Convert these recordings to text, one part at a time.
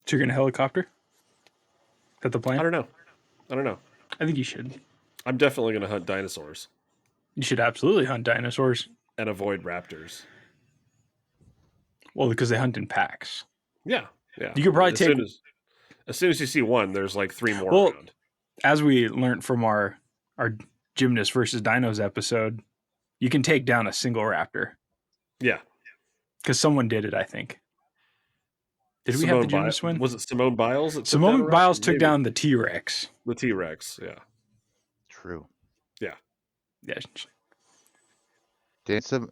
So you're going to helicopter? Is that the plan? I don't know. I think you should. I'm definitely going to hunt dinosaurs. You should absolutely hunt dinosaurs. And avoid raptors. Well, because they hunt in packs. Yeah. You could probably take... As soon as you see one, there's like 3 more around. As we learned from our Gymnast versus Dinos episode, you can take down a single raptor. Yeah. Because someone did it, I think. Did we have the Gymnast win? Was it Simone Biles? Simone Biles took down the T-Rex. The T-Rex, yeah. True. Yeah. Yeah. Did some...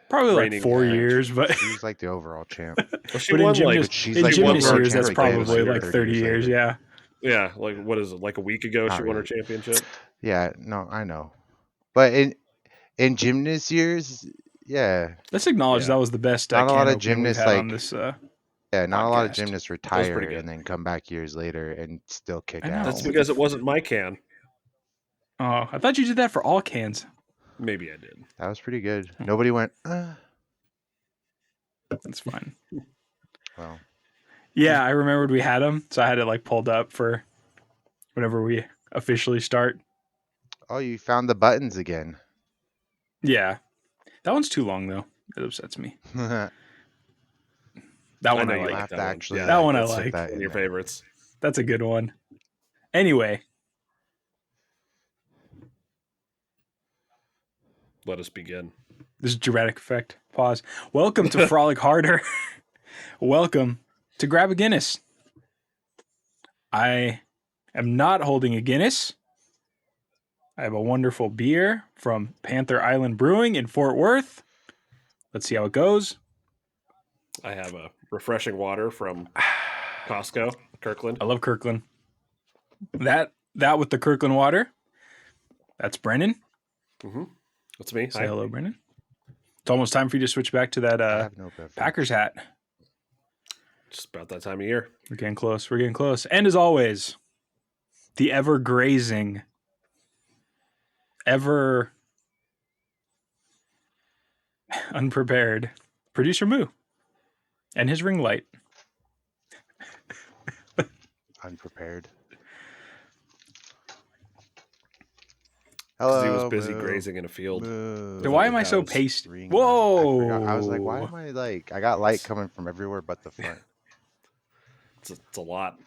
Probably like 4 years, but she's like the overall champ. Well, she won Gymnast years, that's probably like 30 years, yeah. Yeah, like what is it? Like a week ago, she won her championship. Yeah, no, I know, but in gymnast years, yeah. Let's acknowledge that was the best. Not a lot of gymnasts on this. Not a lot of gymnasts retire and then come back years later and still kick ass. That's because it wasn't my can. Oh, I thought you did that for all cans. Maybe I did. That was pretty good. Nobody went. That's fine. Well. Yeah, I remembered we had them, so I had it like pulled up for whenever we officially start. Oh, you found the buttons again. Yeah. That one's too long, though. It upsets me. That one I like. That one I like. One of your favorites. That's a good one. Anyway. Let us begin. This is dramatic effect. Pause. Welcome to Frolic Harder. Welcome to Grab a Guinness. I am not holding a Guinness. I have a wonderful beer from Panther Island Brewing in Fort Worth. Let's see how it goes. I have a refreshing water from Costco, Kirkland. I love Kirkland. That with the Kirkland water. That's Brennan. Mm-hmm. That's me. Say hello, Brennan. It's almost time for you to switch back to that Packers hat. Just about that time of year. We're getting close. And as always, the ever grazing, ever unprepared Producer Moo and his ring light. Unprepared. Hello. He was busy grazing in a field. Why am I so pasty? Whoa! I was like, why am I like? I got light coming from everywhere but the front. It's a lot.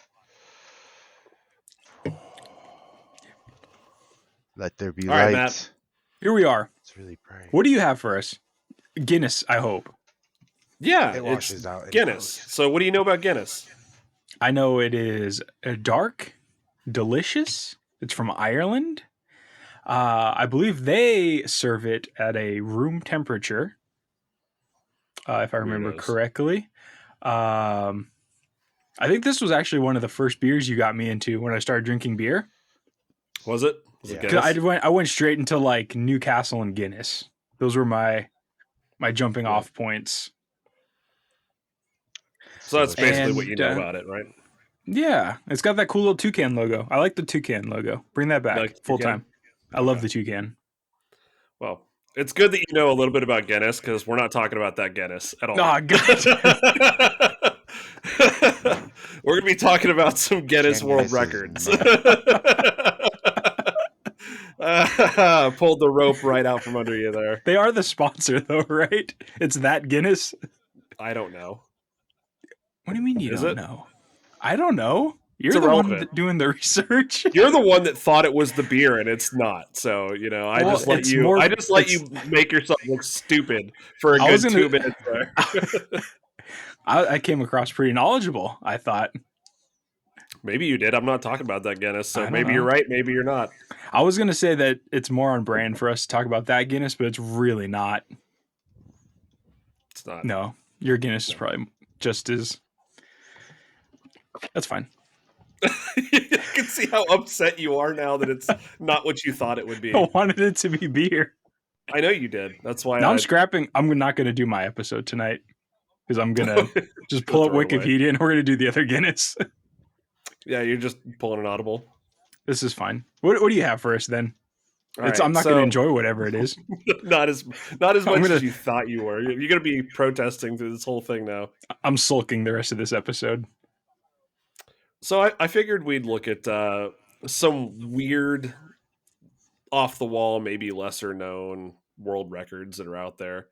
Let there be All light. Right, Matt. Here we are. It's really bright. What do you have for us? Guinness, I hope. Yeah, it washes out. Guinness. So what do you know about Guinness? I know it is dark, delicious. It's from Ireland. I believe they serve it at a room temperature, if I remember correctly. I think this was actually one of the first beers you got me into when I started drinking beer. Was it? it Guinness? I went straight into like Newcastle and Guinness. Those were my jumping off points. So that's basically what you know about it, right? Yeah, it's got that cool little toucan logo. I like the toucan logo. Bring that back full time. I love the toucan. Well, it's good that you know a little bit about Guinness because we're not talking about that Guinness at all. Oh, God. We're going to be talking about some Guinness World Records. Pulled the rope right out from under you there. They are the sponsor, though, right? It's that Guinness. I don't know. What do you mean you don't know? I don't know. You're the one doing the research. You're the one that thought it was the beer, and it's not. So I just let you make yourself look stupid for a good 2 minutes there. I came across pretty knowledgeable, I thought. Maybe you did. I'm not talking about that Guinness, so maybe you're right, maybe you're not. I was going to say that it's more on brand for us to talk about that Guinness, but it's really not. It's not. No, your Guinness is probably just as... That's fine. You can see how upset you are now that it's not what you thought it would be. I wanted it to be beer. I know you did. That's why I'm scrapping. I'm not going to do my episode tonight because I'm going to just pull up Wikipedia and we're going to do the other Guinness. Yeah, you're just pulling an audible. This is fine. What do you have for us then? I'm not going to enjoy whatever it is. not as much as you thought you were. You're going to be protesting through this whole thing now. I'm sulking the rest of this episode. So I figured we'd look at some weird, off the wall, maybe lesser known world records that are out there,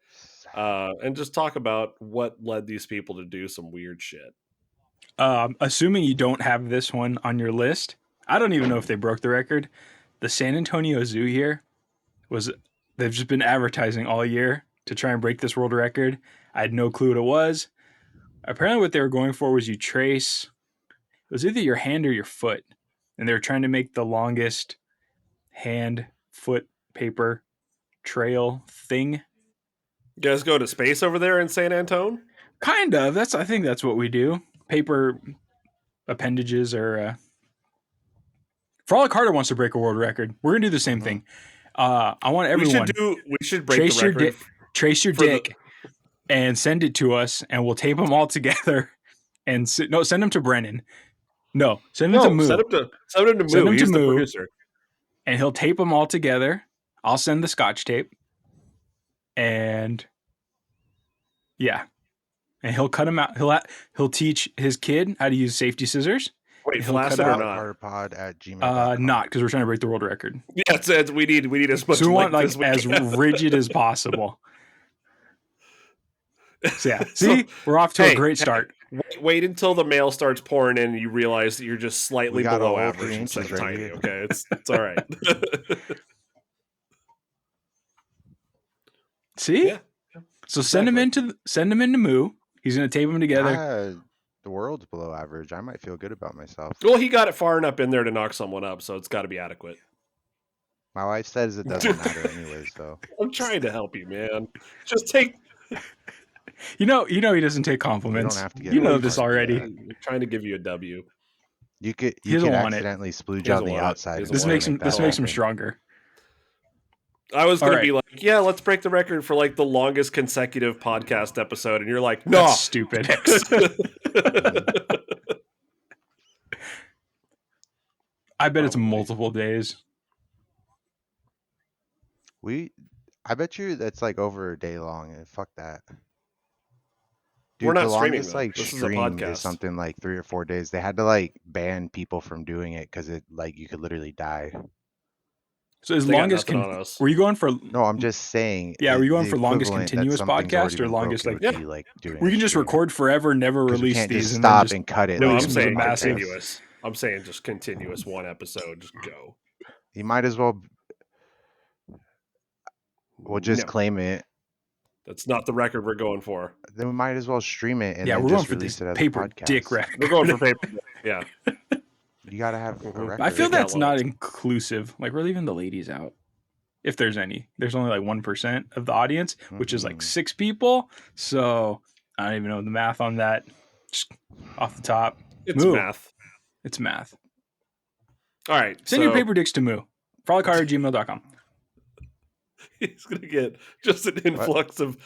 and just talk about what led these people to do some weird shit. Assuming you don't have this one on your list, I don't even know if they broke the record. The San Antonio Zoo here they've just been advertising all year to try and break this world record. I had no clue what it was. Apparently what they were going for was it was either your hand or your foot. And they were trying to make the longest hand, foot, paper trail thing. You guys go to space over there in San Antonio? Kind of. I think that's what we do. Paper appendages are... Frolic Harder wants to break a world record. We're going to do the same thing. I want everyone... We should break the record. Trace your dick and send it to us, and we'll tape them all together. And send them to Brennan. No, send them to Moo. Send them to Moo. He's the producer. And he'll tape them all together. I'll send the scotch tape. And yeah. And he'll cut them out. He'll teach his kid how to use safety scissors. Wait, flaccid or not? Harderpod@gmail.com. Not, because we're trying to break the world record. Yeah, we need as much. So we want as rigid as possible. So yeah, see, we're off to a great start. Wait until the mail starts pouring in and you realize that you're just slightly below average instead of tiny. Here. Okay, it's all right. See? Yeah. So exactly. Send him into Moo. He's going to tape them together. The world's below average. I might feel good about myself. Well, he got it far enough in there to knock someone up, so it's got to be adequate. My wife says it doesn't matter anyway, so. I'm trying to help you, man. Just take... You know he doesn't take compliments. You don't have to get this already. I'm trying to give you a W. You could accidentally splooge on the outside. This makes him stronger. I was going to be like, yeah, let's break the record for like the longest consecutive podcast episode. And you're like, no, that's stupid. I bet it's multiple days. I bet you that's like over a day long. Fuck that. Dude, we're not the streaming. Longest, this stream is a podcast. Is something like 3 or 4 days. They had to ban people from doing it because it you could literally die. So as long as were you going for? No, I'm just saying. Yeah, were you going for longest continuous podcast or longest we can just record forever, never release can't these, just and stop just and cut it. No, I'm saying continuous. I'm saying just continuous one episode. Just go. You might as well. We'll just claim it. That's not the record we're going for. Then we might as well stream it and we're then going just for release this it as paper a podcast. dick record. We're going for paper. Yeah. You gotta have a record. I feel that's not inclusive. Like we're leaving the ladies out. If there's any, there's only like 1% of the audience, which is like 6 people. So I don't even know the math on that. Just off the top, it's math. It's math. All right, send your paper dicks to Moo. FrolicHard@gmail.com. He's gonna get just an influx of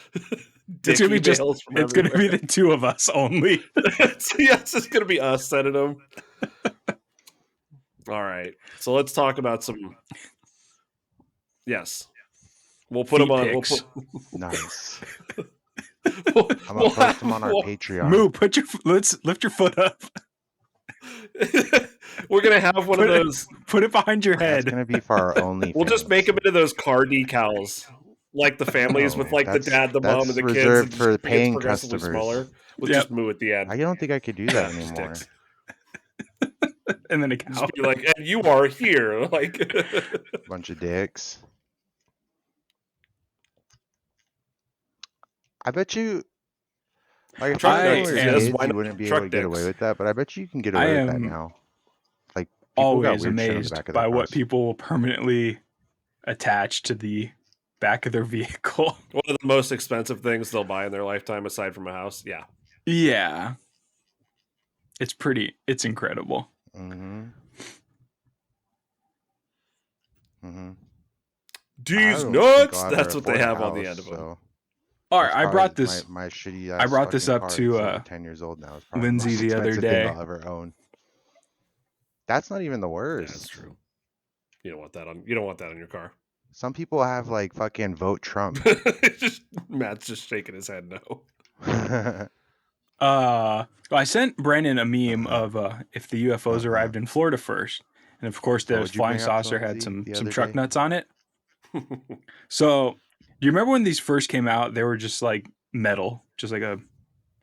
dick emails from it's gonna be the 2 of us only. It's just gonna be us sending them. All right, so let's talk about some. Yes, we'll put them on. Nice. I'm gonna post them on our Patreon. Moo, let's lift your foot up. We're gonna have one of those. Put it behind your head. It's gonna be for our only. We'll just make them into those car decals, like the families with like the dad, the mom, and the kids. Reserved for paying customers. Smaller. We'll just Moo at the end. I don't think I could do that anymore. And then a cow. Just be like, and you are here, like bunch of dicks. I bet you. Like, if you wouldn't be able to get away with that, but I bet you can get away with that now. Like, always amazed by what people will permanently attach to the back of their vehicle. One of the most expensive things they'll buy in their lifetime, aside from a house. Yeah. Yeah. It's incredible. These nuts. That's what they have on the end of them. All right, I brought this. My shitty. I brought this up to 10 years old now. It's Lindsay the other day. I'll ever own. That's not even the worst. Yeah, that's true. You don't want that on your car. Some people have like fucking vote Trump. Matt's just shaking his head no. I sent Brennan a meme of if the UFOs arrived in Florida first, and of course the flying saucer had some truck nuts on it. So, do you remember when these first came out? They were just like metal, just like a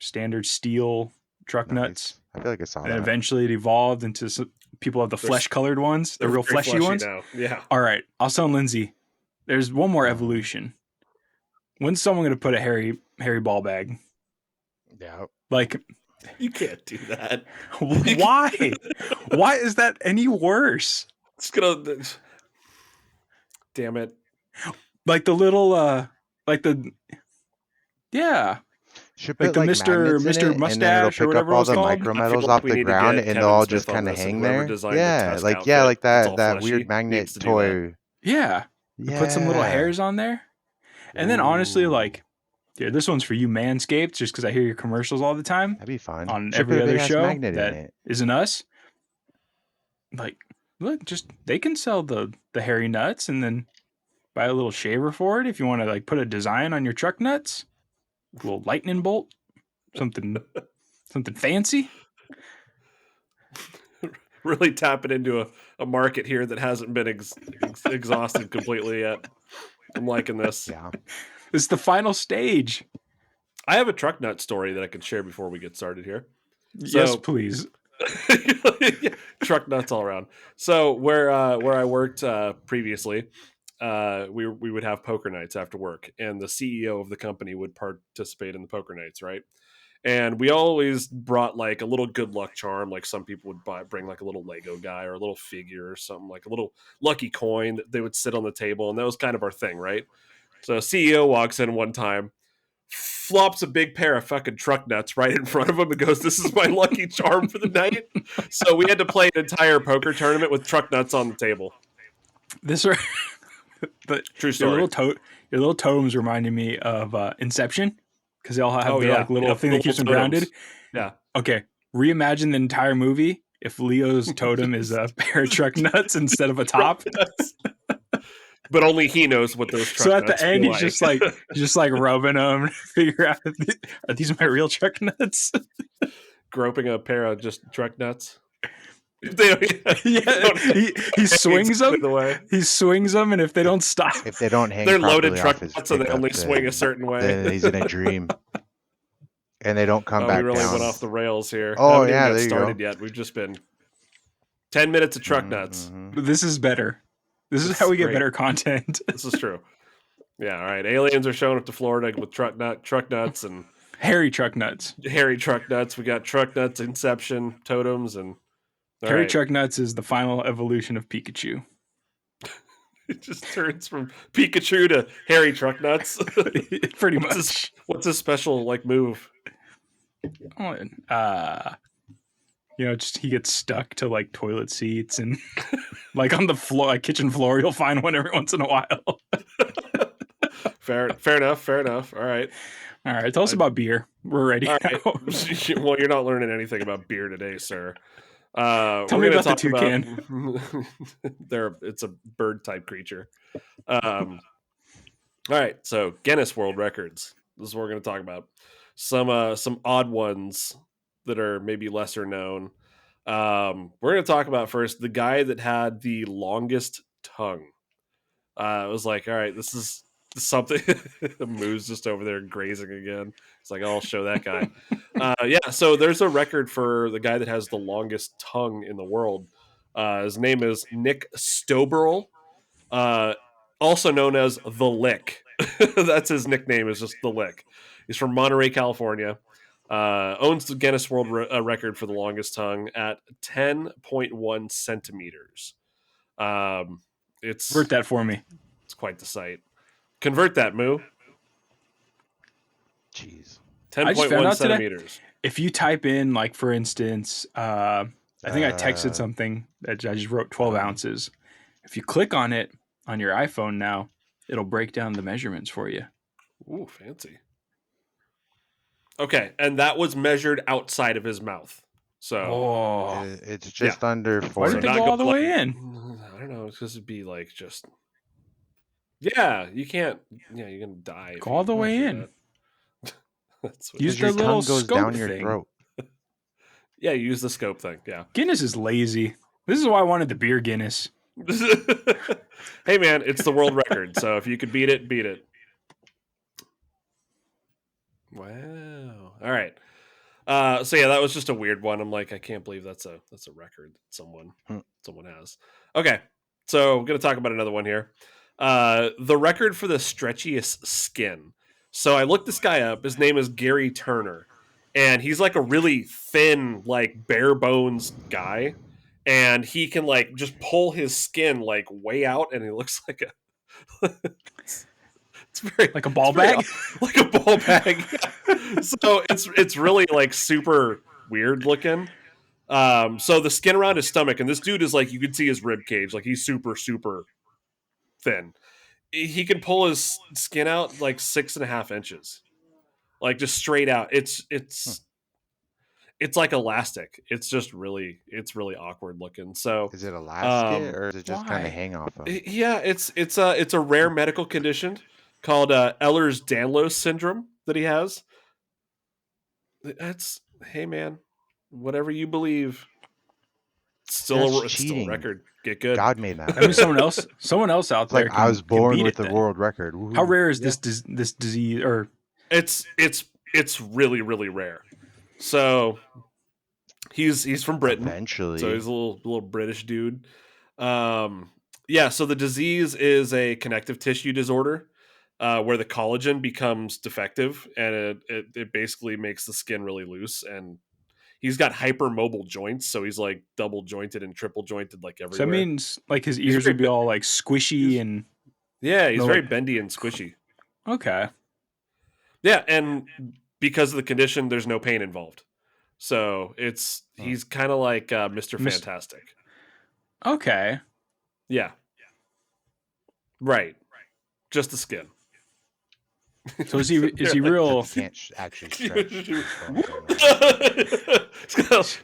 standard steel truck nuts. I feel like I saw that. And eventually it evolved into some people have the flesh-colored ones, the real fleshy ones. Now. Yeah. All right, I'll tell Lindsay. There's one more evolution. When's someone going to put a hairy ball bag? Yeah. Like, you can't do that. Why? Why is that any worse? It's gonna. Damn it! Like the little, yeah. Should like put the Mr. Mustache or whatever all the called. micrometals off the ground and they'll all just kind of hang there. Yeah, like that weird magnet toy. Yeah. Put some little hairs on there. And then honestly, like, yeah, this one's for you Manscaped, just because I hear your commercials all the time. That'd be fun. On every other show that isn't us. Like, look, just they can sell the hairy nuts and then buy a little shaver for it if you want to like put a design on your truck nuts. A little lightning bolt, something fancy. Really tapping into a market here that hasn't been exhausted completely yet. I'm liking this. Yeah, it's the final stage. I have a truck nut story that I can share before we get started here. Yes, please. Truck nuts all around. So where I worked previously, we would have poker nights after work, and the CEO of the company would participate in the poker nights, right? And we always brought like a little good luck charm. Like some people would bring like a little Lego guy or a little figure or something, like a little lucky coin that they would sit on the table, and that was kind of our thing, right? So CEO walks in one time, flops a big pair of fucking truck nuts right in front of him and goes, "This is my lucky charm for the night." So we had to play an entire poker tournament with truck nuts on the table. But true story. Your little totems reminded me of Inception, because they all have their like little thing that keeps them grounded. Yeah. Okay. Reimagine the entire movie if Leo's totem is a pair of truck nuts instead of a top. But only he knows what those truck nuts. So at the end, he's just like rubbing them, figure out, are these my real truck nuts? Groping a pair of just truck nuts. He swings them. He swings them, and if they don't stop, if they don't hang, they're loaded truck nuts, so they only swing a certain way. Then he's in a dream, and they don't come back. We really down. went off the rails here. Oh haven't yeah, even got started yet. We've just been 10 minutes of truck nuts. This is better. This is how we get better content. This is true. Yeah. All right. Aliens are showing up to Florida with truck nuts and hairy truck nuts. Hairy truck nuts. We got truck nuts, Inception, totems, and hairy truck nuts is the final evolution of Pikachu. It just turns from Pikachu to hairy truck nuts. Pretty much. What's his special like move? Just he gets stuck to like toilet seats and like on the floor, like kitchen floor. You'll find one every once in a while. Fair enough. All right. Tell us about beer. We're ready. Right. Well, you're not learning anything about beer today, sir. Tell me about the toucan. It's a bird type creature. All right. So Guinness World Records. This is what we're going to talk about. Some odd ones that are maybe lesser known. We're going to talk about first the guy that had the longest tongue. It was like, all right, this is something. Moo's just over there grazing again. It's like, I'll show that guy. So there's a record for the guy that has the longest tongue in the world. His name is Nick Stoberl, also known as The Lick. That's his nickname, is just The Lick. He's from Monterey, California. Owns the Guinness World Record for the longest tongue at 10.1 centimeters. Convert that for me. It's quite the sight. Convert that, Moo. Jeez. 10.1 centimeters. Today, if you type in, like, for instance, I think I texted something that I just wrote 12 ounces. If you click on it on your iPhone now, it'll break down the measurements for you. Ooh, fancy. Okay, and that was measured outside of his mouth. So it's just under 4. Why did it go all the way in? I don't know. It's supposed to be like just Yeah, you can't. Yeah, you're gonna die. Go all the way in. Use the little goes scope down your thing. throat. Yeah, use the scope thing. Yeah. Guinness is lazy. This is why I wanted the beer Guinness. Hey man, it's the world record, so if you could beat it, beat it. Wow. All right. So yeah, that was just a weird one. I'm like, I can't believe that's a record that someone has. Okay, so I'm gonna talk about another one here. The record for the stretchiest skin. So I looked this guy up. His name is Gary Turner, and he's like a really thin, like bare bones guy, and he can like just pull his skin like way out, and he looks like a it's very like a ball bag, like a ball bag. So it's really like super weird looking. So the skin around his stomach, and this dude is like, you can see his rib cage, like he's super super thin. He can pull his skin out like 6.5 inches, like just straight out. It's like elastic. It's just really awkward looking. So is it elastic or is it just kind of hang off of? Yeah, it's a rare medical condition called Ehlers-Danlos syndrome that he has. That's, hey man, whatever you believe, it's still a record. Get good. God made that. I mean, someone else out there. Like I was born with the world record. Woo-hoo. How rare is this disease? Or it's really really rare. So he's from Britain. Eventually, so he's a little British dude. Yeah. So the disease is a connective tissue disorder. Where the collagen becomes defective and it basically makes the skin really loose, and he's got hypermobile joints, so he's like double jointed and triple jointed like everywhere. So that means like his ears would be all like squishy and he's very bendy and squishy. Okay. Yeah, and because of the condition, there's no pain involved. So he's kind of like Mr. Fantastic. Okay. Yeah. Right. Just the skin. So is he real? He can't actually stretch. He's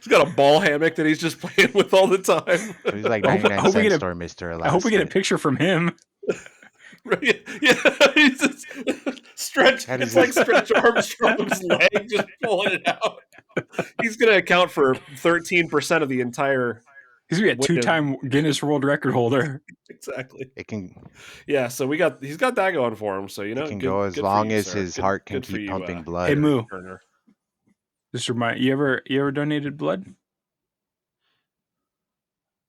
got a ball hammock that he's just playing with all the time. So he's like 99-cent store Mr. Elastic. I hope we get a picture from him. Right. Yeah, he's just stretch. It's like Stretch Armstrong's leg, just pulling it out. He's going to account for 13% of the entire. He's gonna be a 2-time Guinness World Record holder. Exactly. It can. Yeah, so he's got that going for him. So it can go as long as his heart can keep pumping blood. Hey Moo, just remind you ever donated blood?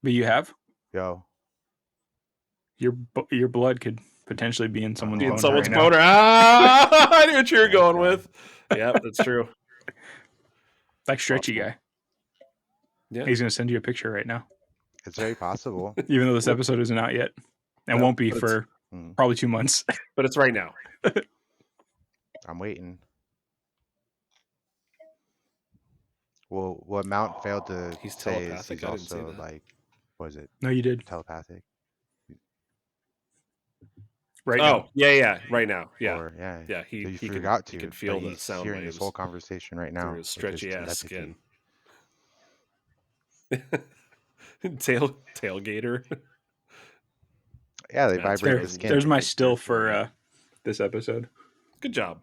But you have? Yo. Your blood could potentially be in someone's boner. I knew what you were going with. Yeah, that's true. Like stretchy guy. Yeah. He's gonna send you a picture right now. It's very possible. Even though this episode isn't out yet. And won't be for probably 2 months. But it's right now. I'm waiting. Well, what Mount failed to say is he's also like, was it? No, you did. Telepathic. Right now. Yeah, right now. Yeah. Or, yeah. He forgot to. He can feel the sound hearing this whole conversation right now. His stretchy ass skin. Tailgater. Yeah, they vibrate the skin. There's my still for this episode. Good job.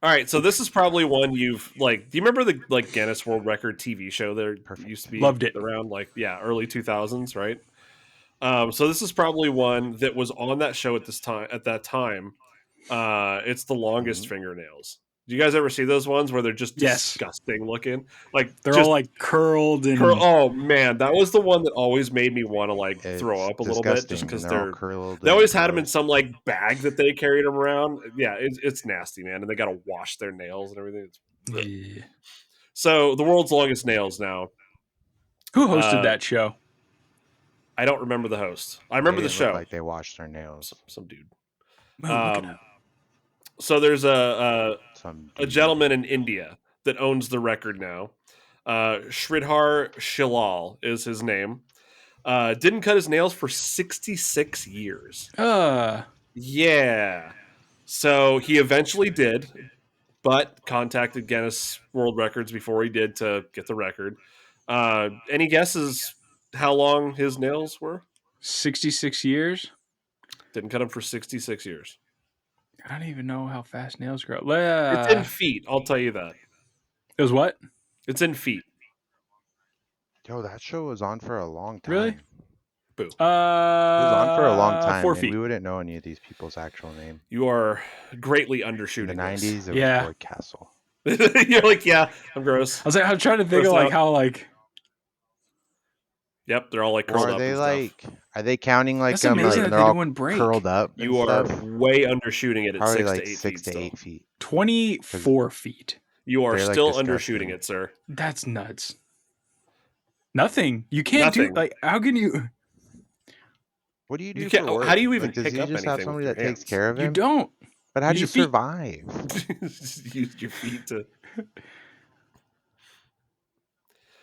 All right, so this is probably one you've like. Do you remember the like Guinness World Record TV show that used to be Loved it around like early 2000s, right? So this is probably one that was on that show at that time. It's the longest fingernails. Do you guys ever see those ones where they're just disgusting looking? Like they're all like curled and oh man, that was the one that always made me want to like throw up a little bit just because they're curled. They always had them in some like bag that they carried them around. Yeah, it's nasty, man, and they got to wash their nails and everything. Yeah. So the world's longest nails now. Who hosted that show? I don't remember the host. I remember the show. Like they washed their nails. Some dude. Look it up. So there's a gentleman in India that owns the record now. Sridhar Shilal is his name. Didn't cut his nails for 66 years. Yeah. So he eventually did, but contacted Guinness World Records before he did to get the record. Any guesses how long his nails were? 66 years? Didn't cut them for 66 years. I don't even know how fast nails grow. It's in feet. I'll tell you that. It was what? It's in feet. Yo, that show was on for a long time. Really? Boo. It was on for a long time, 4 and feet. we wouldn't know any of these people's actual name. You are greatly In undershooting the this. 90s, it Yeah. was Lloyd Castle. You're like, yeah, I'm gross. I was like, I'm trying to think of like how like. Yep, they're all like curled Or are up they and like? stuff. Are they counting like That's amazing like that they're they all didn't break. curled up? And You are stuff? way undershooting it at Probably 6 like to 8 6 feet. to 8 feet. 24 feet. You are They're, like, still disgusting. undershooting it, sir. That's nuts. Nothing. You can't do like. How can you? What do you do You for can't. work? How do you even Like, does pick he up just have anything somebody with that your takes hands? care of You him? don't. But how do Use you your feet. survive? Use your feet to.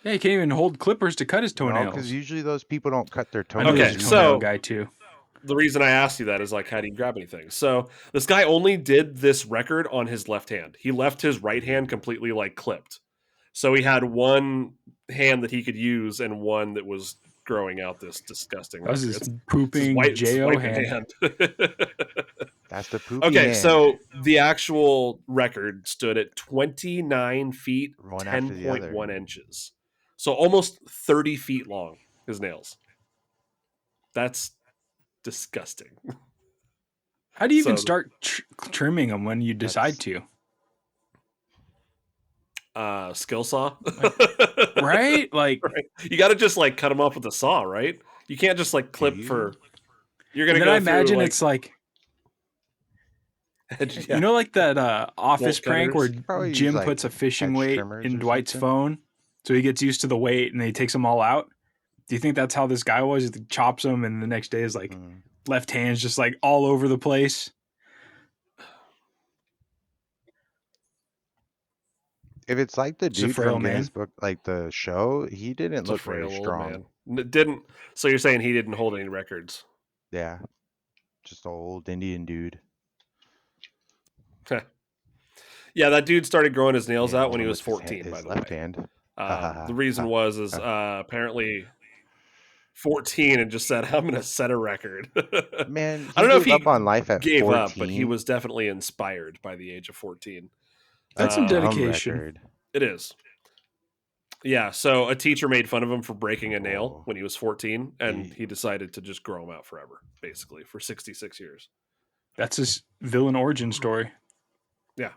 Yeah, he can't even hold clippers to cut his No, toenails. because usually those people don't cut their I know toenails. there's a toenail guy too. The reason I asked you that is like, how do you grab anything? So this guy only did this record on his left hand. He left his right hand completely like clipped. So he had one hand that he could use and one that was growing out this disgusting That was record. his pooping J.O. hand. That's the poopy Okay, hand. so the actual record stood at 29 feet, One after the other. 10.1 inches. So almost 30 feet long, his nails. That's disgusting. How do you even start trimming them when you decide to? Skill saw. Right? Like, right. You got to just like cut them off with a saw, right? You can't just like clip for. You're gonna then go I imagine through, it's like. yeah. You know, like that office prank where Jim like puts a fishing weight in Dwight's phone, so he gets used to the weight and then he takes them all out. Do you think that's how this guy was? He chops them, and the next day is like left hand's just like all over the place. If it's like the dude from Guinness Book, like the show, he didn't look very strong. Didn't. So you're saying he didn't hold any records? Yeah, just old Indian dude. Yeah, that dude started growing his nails out when he was 14. His by the left way, hand. The reason was apparently 14 and just said, "I'm going to set a record." Man, I don't know if he up on life at gave 14. up, but he was definitely inspired by the age of 14. That's some dedication. Record. It is. Yeah, so a teacher made fun of him for breaking a nail when he was 14, and he decided to just grow them out forever, basically, for 66 years. That's his villain origin story. Yeah.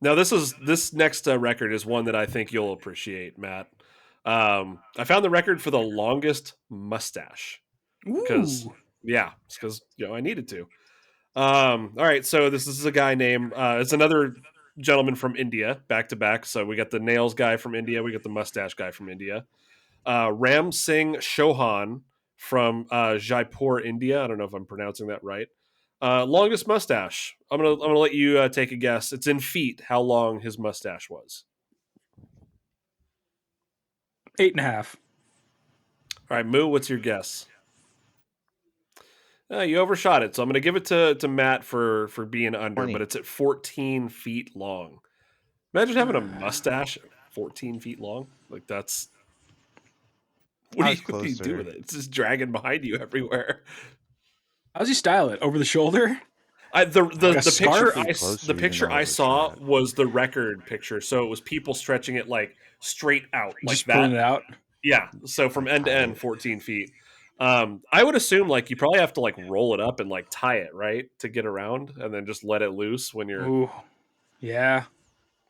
Now, this next record is one that I think you'll appreciate, Matt. I found the record for the longest mustache. Because, it's because I needed to. All right, so this is a guy named, it's another gentleman from India, back to back. So we got the nails guy from India, we got the mustache guy from India. Ram Singh Chauhan from Jaipur, India. I don't know if I'm pronouncing that right. Longest mustache. I'm gonna let you take a guess. It's in feet how long his mustache was. 8.5. All right, Moo, what's your guess? You overshot it, so I'm going to give it to Matt for being under, 20. but it's at 14 feet long. Imagine having a mustache 14 feet long. Like, that's... What do you do with it? It's just dragging behind you everywhere. How does he style it? Over the shoulder? The picture I saw was the record picture, so it was people stretching it like straight out, like just that. pulling it out? Yeah, so from end to end, 14 feet. I would assume like you probably have to like roll it up and like tie it, right, to get around, and then just let it loose when you're. Ooh, yeah.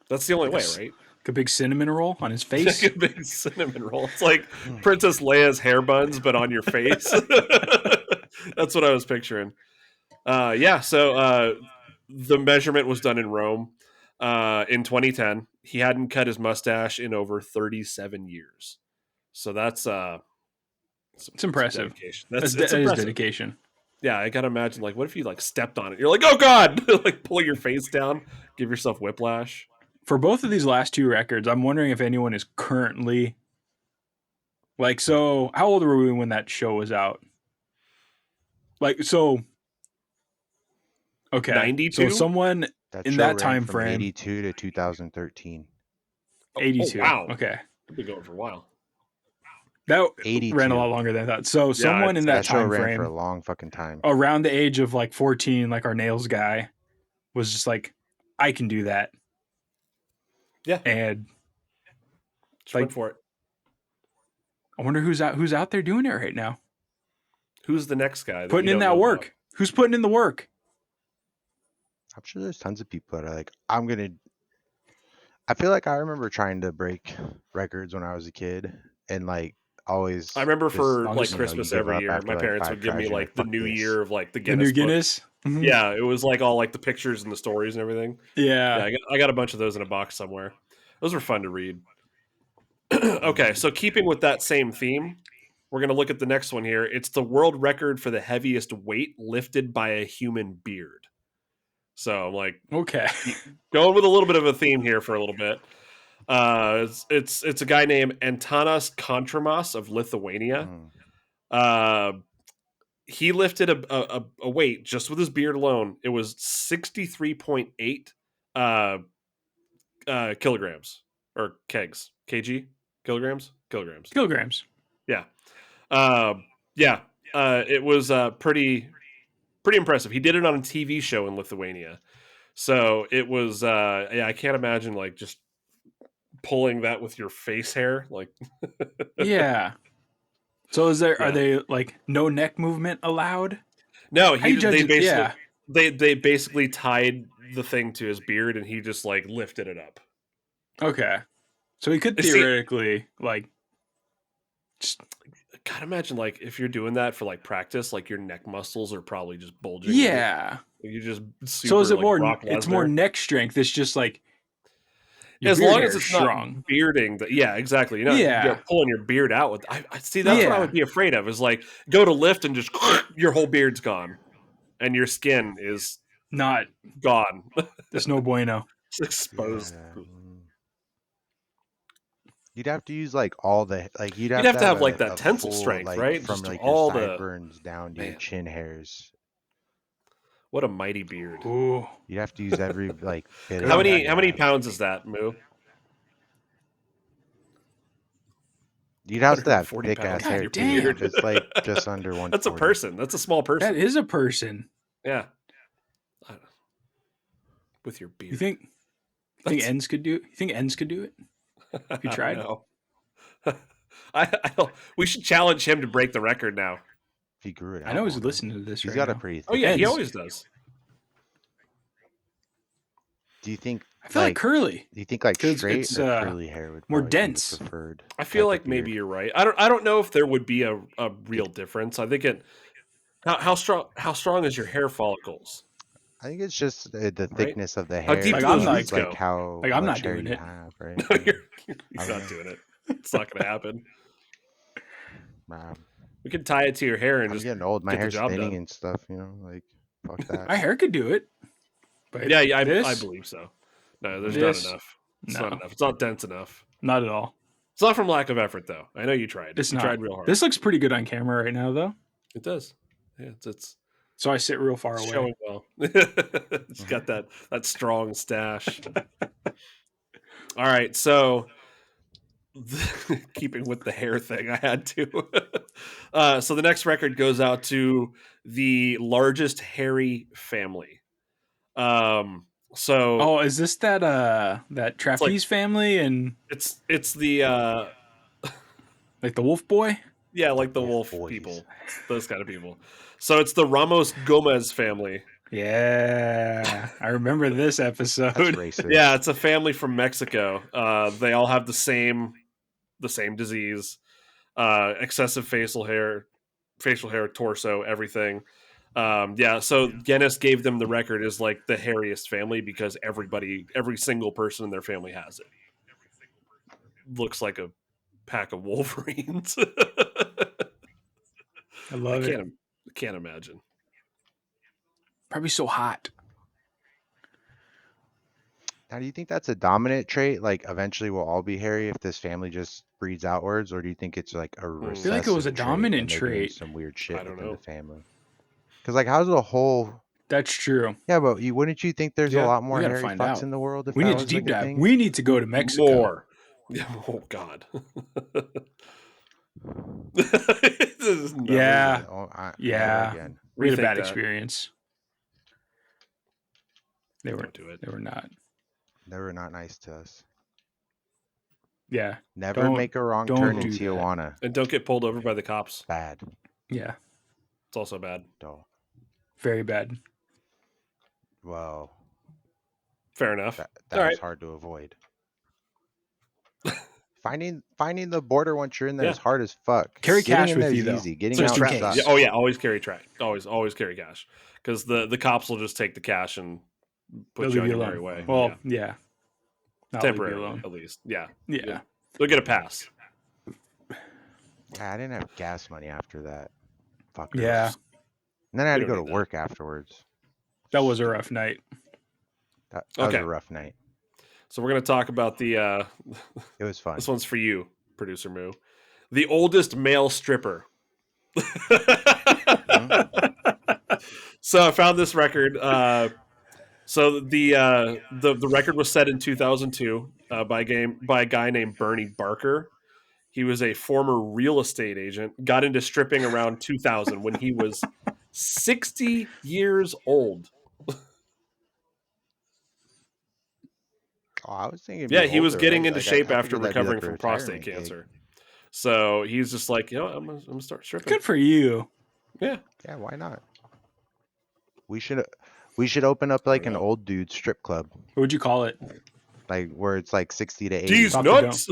That's the only way, right? Like a big cinnamon roll on his face. Like a big cinnamon roll. It's like Princess Leia's hair buns, but on your face. That's what I was picturing. So the measurement was done in Rome in 2010. He hadn't cut his mustache in over 37 years. So that's it's impressive. That's impressive. Dedication. Yeah, I gotta imagine, like, what if you like stepped on it? You're like, oh god, like pull your face down, give yourself whiplash. For both of these last two records, I'm wondering if anyone is currently like. So, how old were we when that show was out? Like, so. Okay, 92. So someone in that time frame, 82 to 2013. 82. Oh, wow. Okay, I've been going for a while. That 82. ran a lot longer than I thought. So someone in that time ran frame for a long fucking time. Around the age of like 14, like our nails guy was just like, I can do that. Yeah. And just went for it. I wonder who's out there doing it right now. Who's the next guy putting in that work? About? Who's putting in the work? I'm sure there's tons of people that are like, I feel like I remember trying to break records when I was a kid, and like always. I remember for like Christmas every year, my parents would give me like the new year of like the Guinness. The new Guinness. Mm-hmm. Yeah, it was like all like the pictures and the stories and everything. Yeah, I got a bunch of those in a box somewhere. Those were fun to read. Okay, so keeping with that same theme, we're going to look at the next one here. It's the world record for the heaviest weight lifted by a human beard. So I'm like, okay, going with a little bit of a theme here for a little bit. It's a guy named Antanas Kontramas of Lithuania. He lifted a weight just with his beard alone. It was 63.8 kilograms or kilograms. Yeah. It was pretty impressive. He did it on a TV show in Lithuania. So it was I can't imagine like just pulling that with your face hair like yeah. So are they like no neck movement allowed? No, they basically tied the thing to his beard and he just like lifted it up. Okay. So he could theoretically like just God, imagine like if you're doing that for like practice, like your neck muscles are probably just bulging. Yeah. You just super, so is it like more? It's more neck strength. It's just like as long as it's strong. Not bearding. Yeah, exactly. You're pulling your beard out with. I see. That's what I would be afraid of. Is like go to lift and just your whole beard's gone, and your skin is not gone. There's no bueno. It's exposed. Yeah. You'd have to use like all the like you'd have to have like that tensile strength, like, right? From just like all your sideburns down to your chin hairs. What a mighty beard! Ooh. You'd have to use every like bit. How many pounds is that, Moo? You'd have to have thick ass hair too. It's like just under 140. That's a person. That's a small person. That is a person. Yeah. With your beard. You think ends could do it? You think ends could do it? If you tried? I don't. We should challenge him to break the record now. He grew it out. I know he's listening to this. He's right got now. a pretty. Oh yeah, ends. He always does. Do you think? I feel like curly. Do you think like straight or curly hair would more dense? Preferred. I feel like maybe you're right. I don't know if there would be a real difference. I think it. How strong is your hair follicles? I think it's just the thickness of the hair. How deep do those roots go? How like I'm not hair doing you it. have, right? No, you're not doing it. It's not going to happen. We can tie it to your hair and I'm just getting old. My hair's thinning and stuff. You know, like fuck that. My hair could do it. But yeah, I believe so. No, there's not enough. It's not enough. It's not dense enough. Not at all. It's not from lack of effort, though. I know you tried. You tried real hard. This looks pretty good on camera right now, though. It does. Yeah, it's. So I sit real far away. Showing well. It's got that strong stash. All right, so keeping with the hair thing, I had to. So the next record goes out to the largest hairy family. is this that trapeze family and it's the like the wolf boy? Yeah, like the wolf people, those kind of people. So it's the Ramos Gomez family. Yeah, I remember this episode. That's racist. Yeah, it's a family from Mexico. They all have the same disease, excessive facial hair, torso, everything. So Guinness gave them the record as like the hairiest family because every single person in their family has it. Looks like a pack of Wolverines. I love it. I can't imagine. Probably so hot. Now, do you think that's a dominant trait? Like, eventually we'll all be hairy if this family just breeds outwards, or do you think it's like a recessive I feel like it was a dominant trait. Some weird shit within the family. Because, like, how's the whole? That's true. Yeah, but wouldn't you think there's a lot more hairy fucks in the world? If we need to deep dive. We need to go to Mexico. More. Yeah, oh God. This is never- Yeah. Oh, never Yeah. again. We had a Rethink bad that. experience. They were Don't do it. They were not. They were not nice to us. Yeah. Never Don't- make a wrong don't turn in do that. Tijuana. And don't get pulled over by the cops. Bad. Yeah. It's also bad. Dull. Very bad. Well, Fair enough. that All was right. hard to avoid. Finding the border once you're in there Yeah. is hard as fuck. Carry Getting cash in with there you, is though, easy. Getting just out in sucks. case. Yeah, oh yeah, always carry track. Always carry cash. Because the cops will just take the cash and put They'll you leave on you your alone. merry way. Well, yeah. yeah. Not leave you Temporarily, alone. at least. Yeah. Yeah. They'll get a pass. Yeah, I didn't have gas money after that. Fuckers. Yeah. And then I had We to go don't to need that. work afterwards. That was a rough night. That was Okay. a rough night. So we're gonna talk about the It was fun. this one's for you, Producer Moo. The oldest male stripper. So I found this record. So the record was set in 2002 by a guy named Bernie Barker. He was a former real estate agent. Got into stripping around 2000 when he was 60 years old. Oh, I was thinking. Yeah, he was older, getting right? into Like, shape I after figured that'd be recovering like a from prostate retirement gig. cancer. So he's just like, I'm gonna start stripping. Good for you. Yeah. Yeah, why not? We should open up like an old dude strip club, What would you call it? like where it's like 60 to 80. These Top to nuts.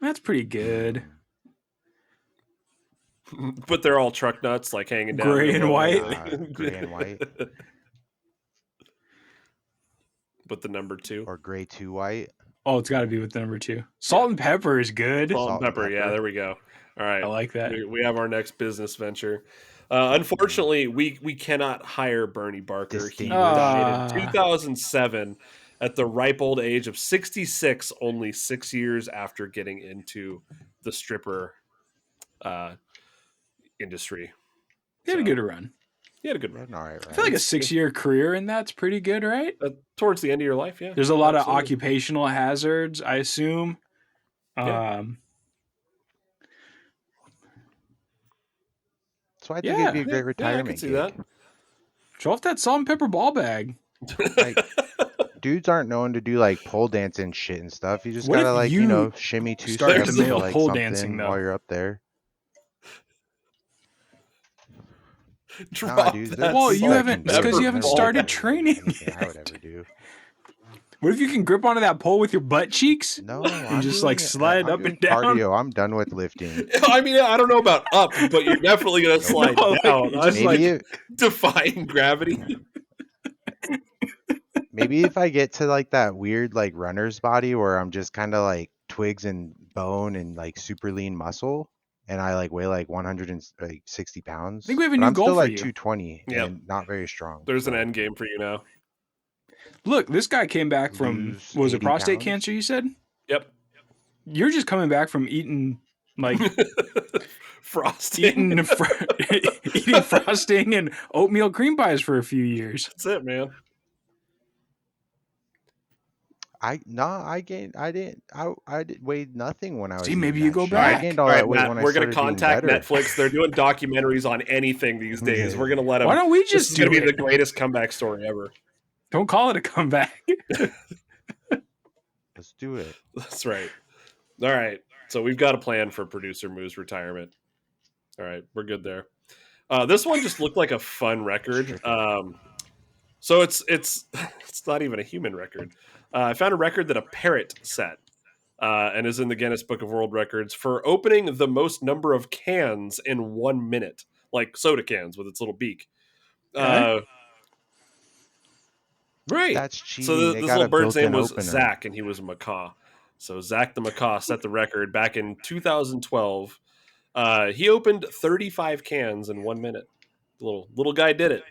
That's pretty good. But they're all truck nuts, like hanging down. Gray in the and middle. white? Gray and white, But the number 2. or gray 2 white. Oh, it's got to be with the number 2. Salt and pepper is good. Salt and Salt and pepper. Yeah, pepper. there we go. All right. I like that. We have our next business venture. Unfortunately, we cannot hire Bernie Barker. He Distinguished. died in 2007 at the ripe old age of 66, only 6 years after getting into the stripper industry. He had a good run. He had a good All run. right, I feel like a 6-year career in that's pretty good, right? Towards the end of your life, yeah. There's a lot Absolutely. of occupational hazards, I assume. Yeah. So I think Yeah. it'd be a great Yeah, I retirement can see gig. that. Show off that salt and pepper ball bag. Like, dudes aren't known to do like pole dancing shit and stuff. You just What gotta if like you shimmy 2 started steps to or nail like pole something dancing, though? while you're up there. Drop Nah, dude. that That's Well, all you I haven't- can it's do. 'cause you haven't Never started did training anything I would yet. ever do. What if you can grip onto that pole with your butt cheeks? No, And just like slide up and down? Cardio. I'm done with lifting. I mean, I don't know about up, but you're definitely going to slide No, like, down. you I'm just, like Maybe defying gravity. maybe if I get to like that weird like runner's body where I'm just kind of like twigs and bone and like super lean muscle, and I like weigh like 160 pounds. I think we have a but new I'm goal still for like you. 220 Yep. and not very strong. There's an so end game for you now. Look, this guy came back from, lose was it 80 prostate pounds? cancer, you said? Yep. You're just coming back from eating, like, Frosting. eating frosting and oatmeal cream pies for a few years. That's it, man. I weighed nothing when I was. See, eating maybe you that go shit. back. I gained all All right, that weight Matt, when I we're going to started being contact better. Netflix. They're doing documentaries on anything these days. We're going to let them. Why don't we This just is do going to be the it? greatest comeback story ever. Don't call it a comeback. Let's do it. That's right. All right. So we've got a plan for Producer Moo's retirement. All right. We're good there. This one just looked like a fun record. So it's it's not even a human record. I found a record that a parrot set and is in the Guinness Book of World Records for opening the most number of cans in 1 minute, like soda cans with its little beak. Okay. Right. That's cheating. So They this got little a bird's name built-in was opener. Zach, and he was a macaw. So Zach the macaw set the record back in 2012. He opened 35 cans in 1 minute. Little guy did it.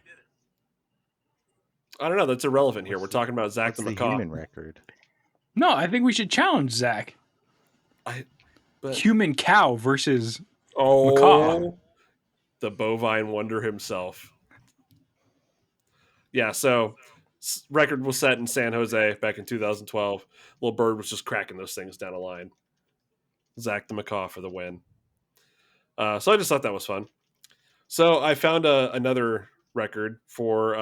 I don't know. That's irrelevant here. We're talking about Zach What's the the macaw. human record? No, I think we should challenge Zach. But Human cow versus oh, macaw. the bovine wonder himself. Yeah. So record was set in San Jose back in 2012. Little bird was just cracking those things down a line. Zach the macaw for the win. So I just thought that was fun. So I found another record for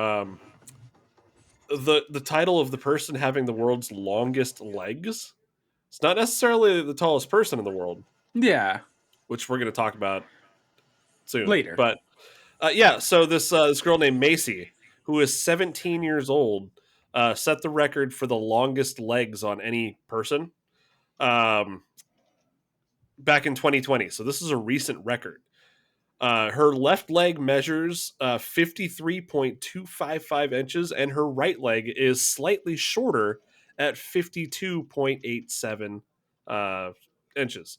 the title of the person having the world's longest legs. It's not necessarily the tallest person in the world, Yeah. which we're going to talk about soon. Later. But yeah, so this girl named Macy, who is 17 years old, set the record for the longest legs on any person um, back in 2020. So this is a recent record. Her left leg measures 53.255 inches, and her right leg is slightly shorter at 52.87 inches.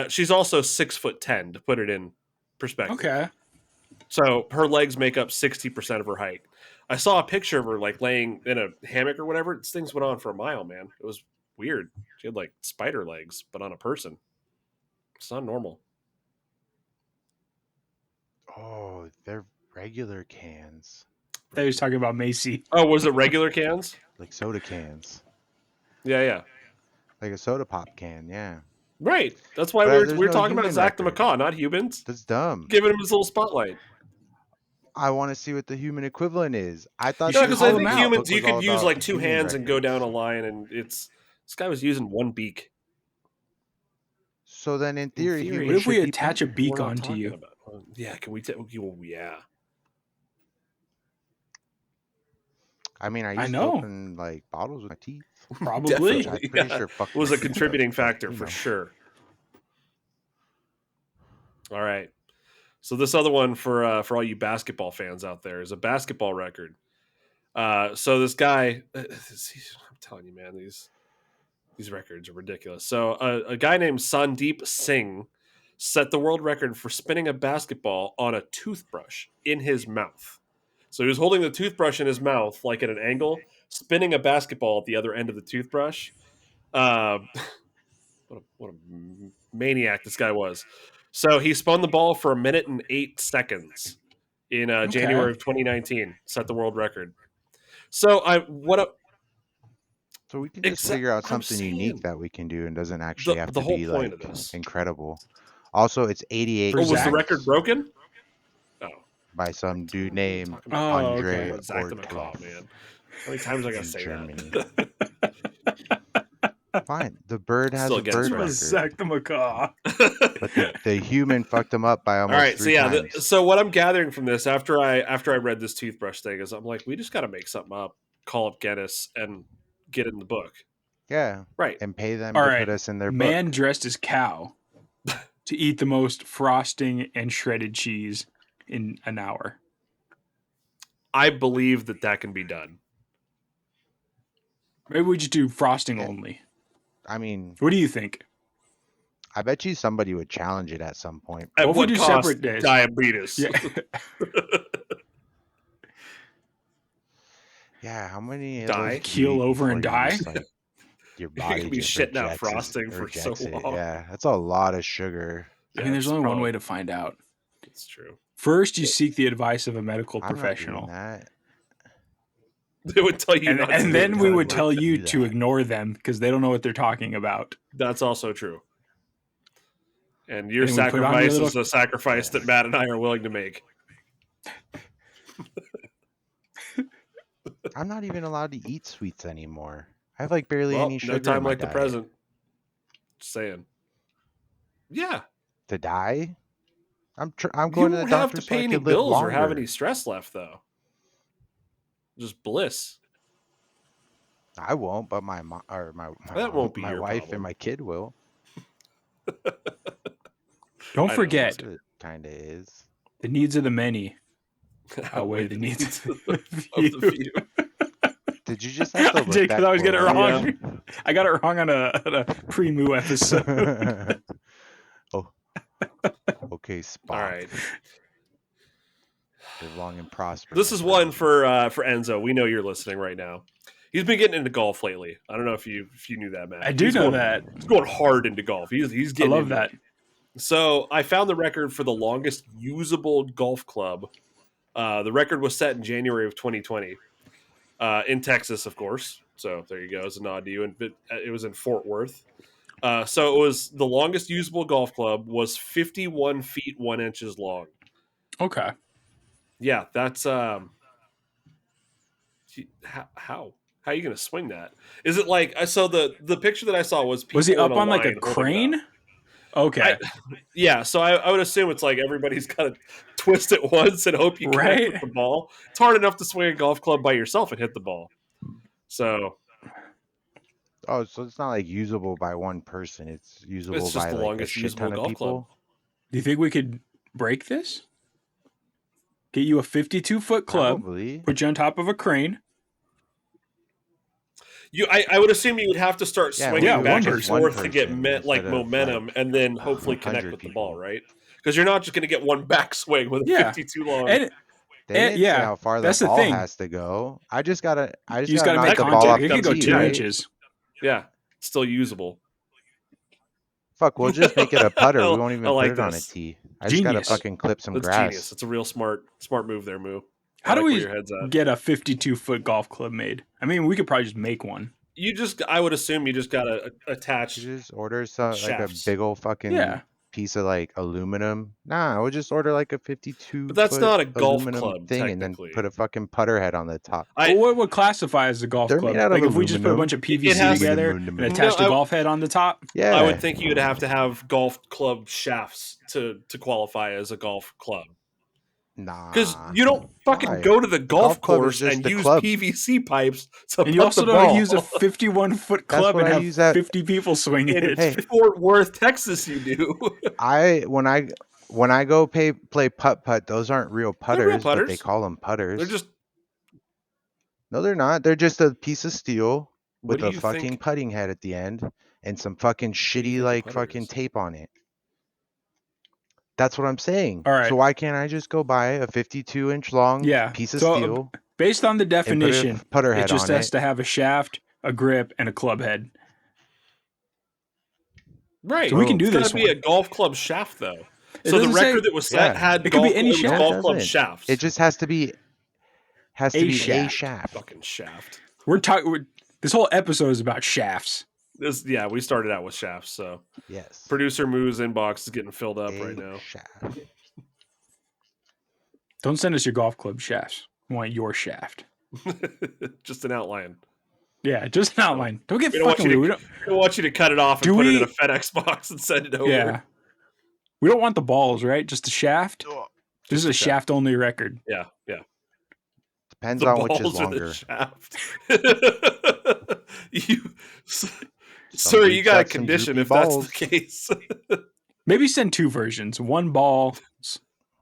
She's also 6'10", to put it in perspective. Okay. So her legs make up 60% of her height. I saw a picture of her like laying in a hammock or whatever. This things went on for a mile, man. It was weird. She had like spider legs, but on a person. It's not normal. Oh, they're regular cans, I thought he was talking about Macy. Oh, was it regular cans? like soda cans, Yeah. like a soda pop can. Yeah, Right. That's why but we there's were no talking about human Zach the record. Macaw, not humans. That's dumb. Giving him his little spotlight. I want to see what the human equivalent is. I thought You No, should because this I call whole him think out. humans book you was all could use about like two human hands and go down a records. line, and this guy was using one beak. So then, in In theory, theory, What humans if we should be attach a bigger. beak we're not onto talking you? about. Yeah, can we? Yeah. I mean, I I used to know. open like bottles with my teeth, Probably. which I'm Definitely. pretty Yeah. sure fucked Was my a teeth up, contributing but, factor you for know. sure. All right. So this other one for all you basketball fans out there is a basketball record. So this guy, I'm telling you, man, these records are ridiculous. So a guy named Sandeep Singh set the world record for spinning a basketball on a toothbrush in his mouth. So he was holding the toothbrush in his mouth, like at an angle, spinning a basketball at the other end of the toothbrush. Uh, what a maniac this guy was. So he spun the ball for 1 minute and 8 seconds in Okay. January of 2019, set the world record. So I what a, So we can just except figure out I'm something unique saying that we can do and doesn't actually have the to whole be point of like this. incredible. Also, it's 88 For Oh, was the Zach? record cans broken? Oh, by some dude named Oh, okay. Andre about Zach the Macaw, Ortliff man. How many times I gotta in say Germany. that? Fine, the bird has Still a Guinness bird Talking about record. record, Zach the Macaw. but the human fucked him up by All almost right, so 3 yeah, times. so what I'm gathering from this after I read this toothbrush thing is I'm like, we just got to make something up, call it Guinness, and get it in the book. Yeah, Right. and pay them All to right. put us in their Man book. dressed as cow to eat the most frosting and shredded cheese in an hour. I believe that can be done. Maybe we just do frosting Eh, only. I mean, What do you think? I bet you somebody would challenge it at some point. At What if we what do cost? separate days? Diabetes. Yeah. Yeah, how many of those Die? can you Keel eat over before and you die? just like your You body could be just shitting out rejects frosting for so it? long. Yeah, that's a lot of sugar. I mean, there's it's only one probably- way to find out. It's true. First, you seek the advice of a medical I'm not doing professional. that. They would tell you And, not to and do then it. we would Exactly. tell you Do to that. ignore them because they don't know what they're talking about. That's also true. And your And we put on your sacrifice little- is a sacrifice that Matt and I are willing to make. I'm not even allowed to eat sweets anymore. I have like barely Well, any sugar no time in my like the diet. present. Just saying. Yeah. To die? I'm going You to the won't have doctor to so I pay any can live bills or have longer. any stress left, though. Just bliss. I won't, but my That won't be my your wife problem. and my kid will. Don't I know, forget, That's what it kind of is. the needs of the many outweigh the needs of the few. Did you just have to I look did that because I always get it quote up? wrong. I got it wrong on a pre-moo episode. Oh, okay, Spock. All right. Live long and prosper. This my is one friend. for Enzo. We know you're listening right now. He's been getting into golf lately. I don't know if you knew that, Matt. I do He's know going, that. He's going hard into golf. He's I getting love into that. it. So I found the record for the longest usable golf club. The record was set in January of 2020 in Texas, of course. So there you go. It's a nod to you. And it was in Fort Worth. So it was the longest usable golf club was 51 feet 1 inches long. Okay. Yeah, that's how are you going to swing that? Is it like so the picture that I saw was Was he people in up a on like a line holding it up. crane? Okay. Yeah, so I would assume it's like everybody's got to twist it once and hope you connect Right. with the ball. It's hard enough to swing a golf club by yourself and hit the ball. So Oh, so it's not like usable by one person. It's usable it's just by the like a longest shit usable ton of golf club. people. Do you think we could break this? Get you a 52-foot club, Probably. put you on top of a crane. I would assume you would have to start Yeah, swinging Yeah, we'll do it one back with and just person. one forth to get person like instead of momentum, like and then hopefully connect 100 with the ball, people. right? Because you're not just going to get one backswing with a Yeah. 52 long. And They didn't say yeah, how far the that's the ball thing. has to go. I just gotta You just got to knock make the ball contact. off It the could go tee, 2 yeah. right? inches. Yeah, still usable. Fuck, we'll just make it a putter. We won't I even put like it on a this. tee. I just gotta Genius. fucking clip some That's grass. genius. It's a real smart move there, Moo. I How do like where we your head's at. get a 52-foot golf club made? I mean, we could probably just make one. I would assume you just got to attach You just order some like a shafts. big old fucking Yeah. piece of like aluminum. Nah, I would just order like a 52 But that's foot not a golf aluminum club, thing and then technically. put a fucking putter head on the top. Well, what would classify as a golf They're club? made out Like of if we just put a bunch of aluminum. PVC has- together aluminum. and attached No, a golf head on the top? Yeah. I would think you'd have to have golf club shafts to qualify as a golf club. Nah. Because you don't fucking Why? go to the golf club is course just and the use club. PVC pipes to And you put also the don't ball. use a 51-foot club what and I have use at- 50 people swing In it. Hey. Fort Worth, Texas, you do. When I go play putt, those aren't real They're real putters, but they putters. call them putters. They're just. No, they're not. They're just a piece of steel What with do a you fucking think? putting head at the end and some fucking What do you shitty think a like putter fucking is? tape on it. That's what I'm saying. All right. So why can't I just go buy a 52-inch long Yeah. piece of So, steel based on the and put definition, a putter it head just on has it? to have a shaft, a grip, and a club head. Right. So we can Boom. do It's got this to be one. a golf club shaft, though. It So the doesn't record say- that was set Yeah. had It could be any it was shaft. golf No, it club doesn't. shafts. It just has to be A a shaft. shaft. Fucking shaft. We're talking. This whole episode is about shafts. We started out with shafts. So Yes. Producer Moo's inbox is getting filled up right A now. shaft. Don't send us your golf club shafts. We want your shaft. Just an outline. Yeah, just an outline. Don't get We don't want fucking you weird. to. We don't want you to cut it off and Do put it we- in a FedEx box and send it over. Yeah. We don't want the balls, right? Just the shaft. This is a the shaft. shaft only record. Yeah. Depends The on which is balls or the longer. shaft. Sir, you dudes got a got some condition droopy if that's balls. the case. Maybe send two versions. One balls,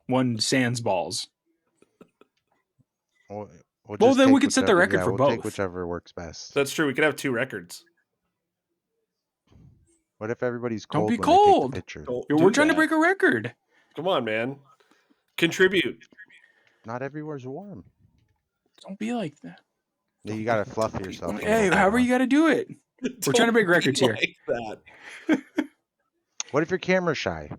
one sans balls. We'll Well, just then we take could set the whichever- record for we'll take both. whichever works best. That's true. We could have two records. What if everybody's Don't cold be when cold. they take the picture? Don't We're do trying to that. break a record. Come on, man. Contribute. Not everywhere's warm. Don't be like that. You gotta fluff yourself. Hey, however you got to do it. We're trying to break Don't be records here. like that. What if you're camera shy?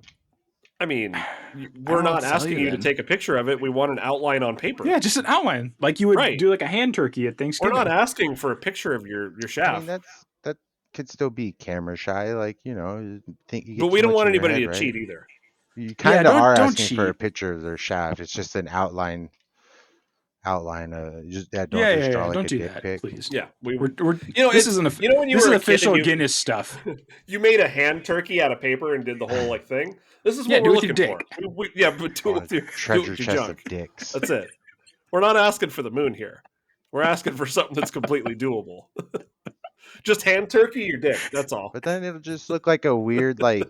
I mean, don't we're know what not to tell asking you you to then. take a picture of it. We want an outline on paper. Yeah, just an outline, like you would Right. do like a hand turkey at We're Thanksgiving. not asking for a picture of your I shaft. mean, that could still be camera shy. Like you think. You get But we too don't much want in your anybody head, to right? cheat either. You kind of don't- are don't asking for a cheat. picture of their shaft. It's just an outline. Don't just draw Yeah, like don't a do dick that, pic. please. Yeah, We're this this is an when you this is were a kid official and Guinness stuff. you made a hand turkey out of paper and did the whole like thing. This is Yeah, what do we're it with your looking for. dick. Yeah, but do Oh, it with your treasure chest junk. of dicks. That's it. We're not asking for the moon here. We're asking for something that's completely doable. Just hand turkey your dick. That's all. But then it'll just look like a weird like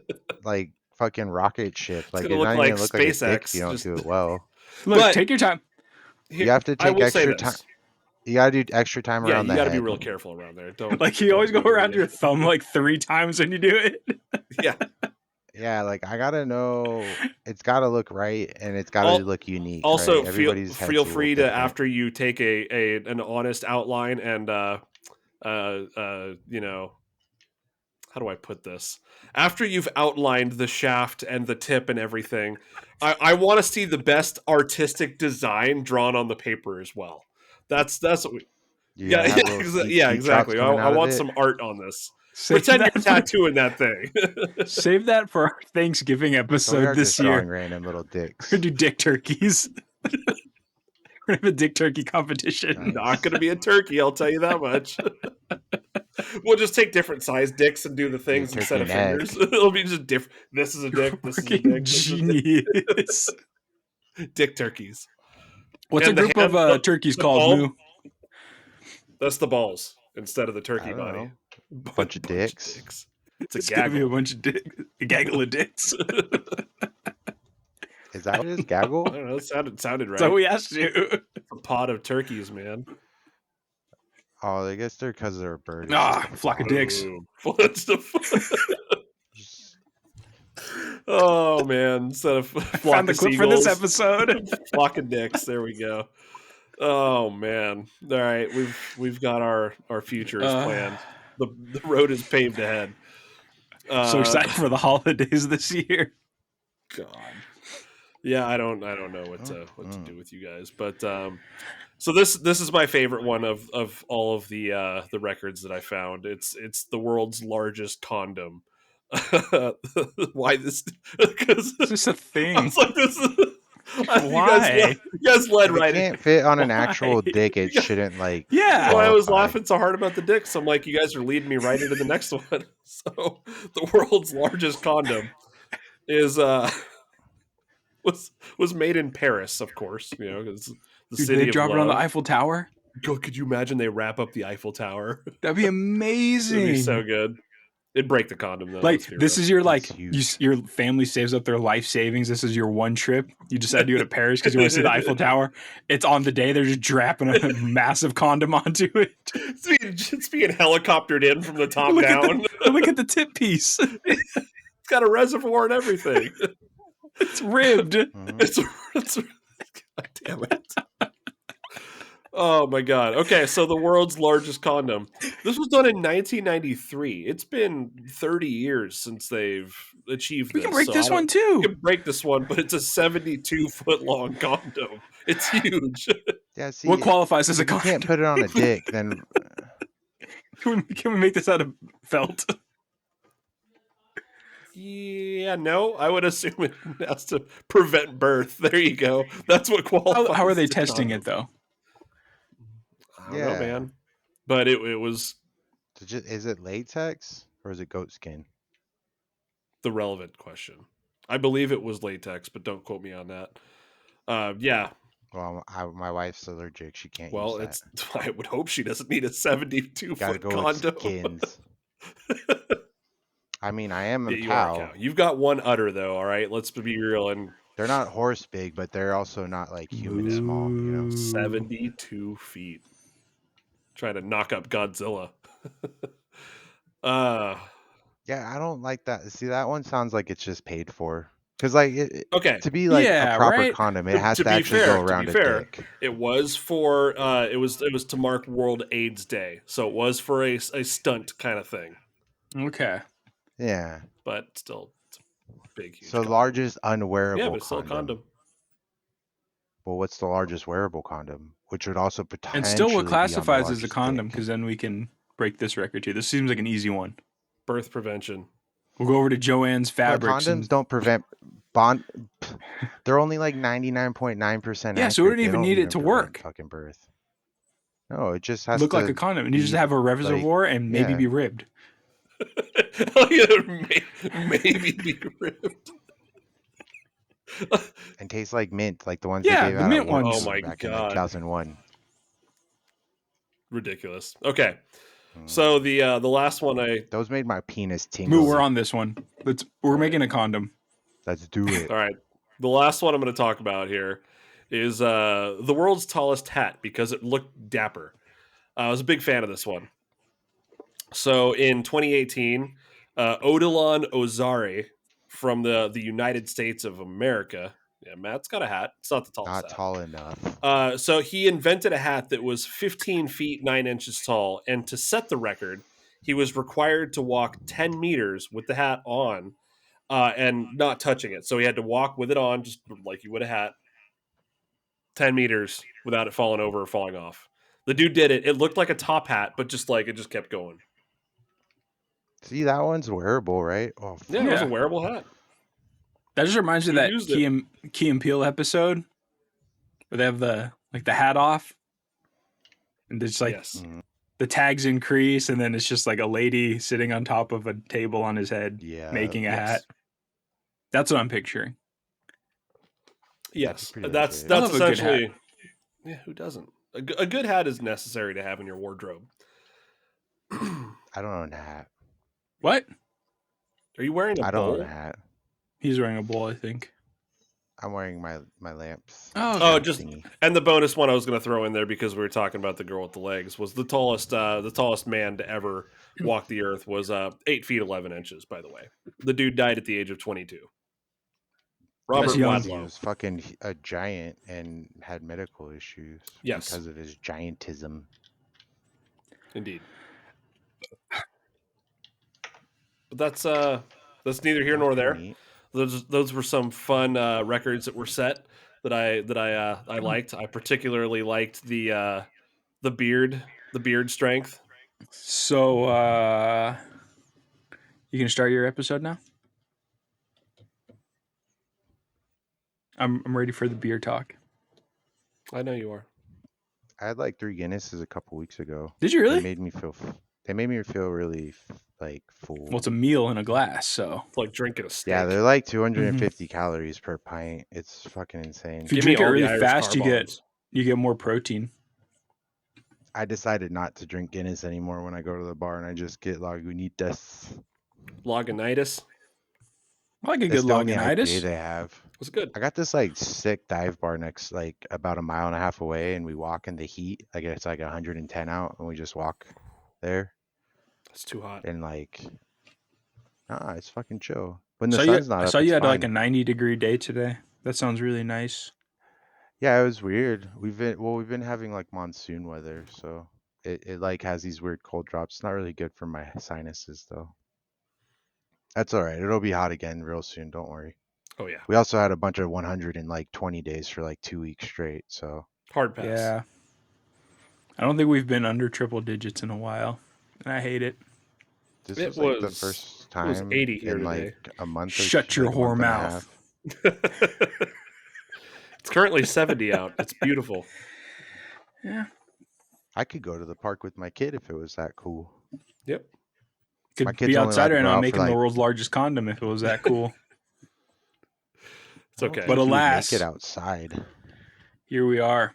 fucking rocket ship. Like gonna it's look not like even look like a dick SpaceX, if you don't just- do it well. Look, But- take your time. You have to I take will say extra this. time. You gotta do extra time Yeah, around you the got to be head. real careful around there. Don't Like you always go don't- around your thumb like 3 times when you do it. Yeah. Yeah, like I gotta know. It's gotta look right, and it's gotta Al- look unique. Also, right? feel Everybody's head's a feel little free to different. after you take an honest outline and how do I put this? After you've outlined the shaft and the tip and everything, I want to see the best artistic design drawn on the paper as well. That's what we. You Yeah, gotta have little heat drops exactly. coming I out of want it. some art on this. Pretend you're tattooing that thing. Save that for our Thanksgiving So we episode are this just drawing year. random little We're dicks. gonna do dick turkeys. We're gonna have a dick turkey competition. Nice. Not going to be a turkey, I'll tell you that much. We'll just take different size dicks and do the things turkey instead of neck. fingers. It'll be just different. This is a dick. This is a Fucking dick. This is a genius. dick. Dick turkeys. What's And a the group hand- of turkeys the called, ball- Moo? That's the balls instead of the I turkey don't body. know. Bunch of dicks. It's a It's gonna be a gaggle. bunch of a gaggle of dicks. Is that what it is? I Gaggle? don't know. It sounded right. So we asked you. A pod of turkeys, man. Oh, I guess they're because they're a bird. It's Ah, just a flock of flock. dicks. What's the Oh man! Instead of flock Found the of clip for this seagulls, episode. flock of dicks. There we go. Oh man! All right, we've got our futures planned. The road is paved ahead. So excited for the holidays this year. God. Yeah, I don't know what to do with you guys, but so this is my favorite one of all of the records that I found. It's the world's largest condom. Why this? Because It's just a I thing. was like, this is, Why? you guys led If it right in. can't fit on an Why? actual dick, it shouldn't like. Yeah. Why I was qualify. laughing so hard about the dicks. I'm like, you guys are leading me right into the next one. So the world's largest condom is was made in Paris, of course. You know, because the Dude, city they of drop love. it on the Eiffel Tower. Could you imagine they wrap up the Eiffel Tower? That'd be amazing. It'd be so good. It'd break the condom though. Like this is your That's like huge. your family saves up their life savings. This is your one trip. You decide to do it at Paris because you want to see the Eiffel Tower. It's on the day they're just dropping a massive condom onto it. It's being helicoptered in from the top Look down. Look at the tip piece. It's got a reservoir and everything. It's ribbed. Mhm. It's God damn it. Oh my god. Okay, so the world's largest condom. This was done in 1993. It's been 30 years since they've achieved We this. can break so this I don't- one We too. can break this one, but it's a 72-foot long condom. It's huge. Yeah, see, What qualifies as a if you condom? can't put it on a dick, then Can we make this out of felt? Yeah, no, I would assume it has to prevent birth. There you go. That's what qualifies. How are they as a testing condom. it though? I don't know, Yeah. man. But it was is it latex or is it goat skin? the relevant question. I believe it was latex, but don't quote me on that. Yeah. Well, my wife's allergic. She can't Well, use that. it's. I would hope she doesn't need a 72-foot Gotta go condom. with skins. I mean, I am a Yeah, you are a cow. cow. You've got one udder, though. All right, let's be real. And They're not horse big, but they're also not like human small. You know. 72 feet, trying to knock up Godzilla. Yeah, I don't like that. See, that one sounds like it's just paid for. Because like Okay. to be like Yeah, a proper right? condom, it has To to be actually fair, go around a dick. It was for it was to mark World AIDS Day, so it was for a stunt kind of thing. Okay. Yeah. But still, it's a big, huge. So condom. largest unwearable Yeah, but it's still a condom. condom. Well, what's the largest wearable condom? Which would also potentially And still, what be on the classifies as a largest condom? dick. Because then we can break this record too. This seems like an easy one. Birth prevention. We'll go over to Joanne's But Fabrics. condoms don't prevent bond. They're only like 99.9%. Yeah, so we don't They even need it to prevent work. Fucking birth. No, it just has Look to like a condom, and you just have a reservoir and maybe yeah. be ribbed. Maybe be ripped. and taste like mint, like the ones Yeah, they gave the out mint at Warped ones. Oh Tour my back in God. 2001. Ridiculous. Okay, so the last one Those made my penis tingle. Moo, we're on this one. We're making a condom. Let's do it. All right. The last one I'm going to talk about here is the world's tallest hat because it looked dapper. I was a big fan of this one. So in 2018, Odilon Ozari from the United States of America. Yeah, Matt's got a hat. It's not the tallest Not hat. tall enough. So he invented a hat that was 15 feet 9 inches tall, and to set the record, he was required to walk 10 meters with the hat on and not touching it. So he had to walk with it on, just like you would a hat, 10 meters without it falling over or falling off. The dude did it. It looked like a top hat, but just like it just kept going. See, that one's wearable, right? Oh, Yeah, fuck. it was a Yeah. wearable hat. That just reminds me of Who that used it? Key and Peele episode where they have the hat off, and it's like Yes. Mhm. the tags increase, and then it's just like a lady sitting on top of a table on his head Yeah. making a Yes. hat. That's what I'm picturing. Yes. pretty That's legit. I love a good hat. essentially. Yeah, who doesn't? A good hat is necessary to have in your wardrobe. I don't own a hat. What? Are you wearing a I don't own a bowl? hat. He's wearing a bowl, I think. I'm wearing my lamps. Oh, Oh, okay. just Thingy. and the bonus one I was going to throw in there because we were talking about the girl with the legs was the tallest man to ever walk the earth was 8 feet 11 inches. By the way, the dude died at the age of 22. Robert young. Because he Wadlow. was fucking a giant and had medical issues Yes. because of his giantism. Indeed. But that's neither here nor there. Neat. Those were some fun records that were set that I liked. I particularly liked the beard strength. So, you can start your episode now? I'm ready for the beer talk. I know you are. I had like 3 Guinnesses a couple weeks ago. Did you really? They made me feel really like full. Well, it's a meal in a glass, so It's like drinking a steak. Yeah, they're like 250 calories per pint. It's fucking insane. if you Give me drink it all the really Irish fast, car bombs. you get more protein. I decided not to drink Guinness anymore when I go to the bar, and I just get Lagunitas. Lagunitas. I like a That's good the only IPA Lagunitas. they have. Was good. I got this like sick dive bar next, like about a mile and a half away, and we walk in the heat. Like it's like 110 out, and we just walk there, It's too hot. and like, it's fucking chill. When the I sun's not up, saw you it's had like a fine. 90-degree day today. That sounds really nice. Yeah, it was weird. We've been having like monsoon weather, so it like has these weird cold drops. It's not really good for my sinuses though. That's all right. It'll be hot again real soon. Don't worry. Oh yeah. We also had a bunch of 120 days for like 2 weeks straight. So Hard pass. Yeah. I don't think we've been under triple digits in a while, and I hate it. this It was like the was- first it was time 80 here in today. like a month. Shut your like a whore month and a mouth. half. It's currently 70 out. It's beautiful. Yeah. I could go to the park with my kid if it was that cool. Yep. My Could kid's be only allowed outside to right go now out for, making the like- world's largest condom if it was that cool. It's okay. I don't But think he would alas- make it outside. Here we are.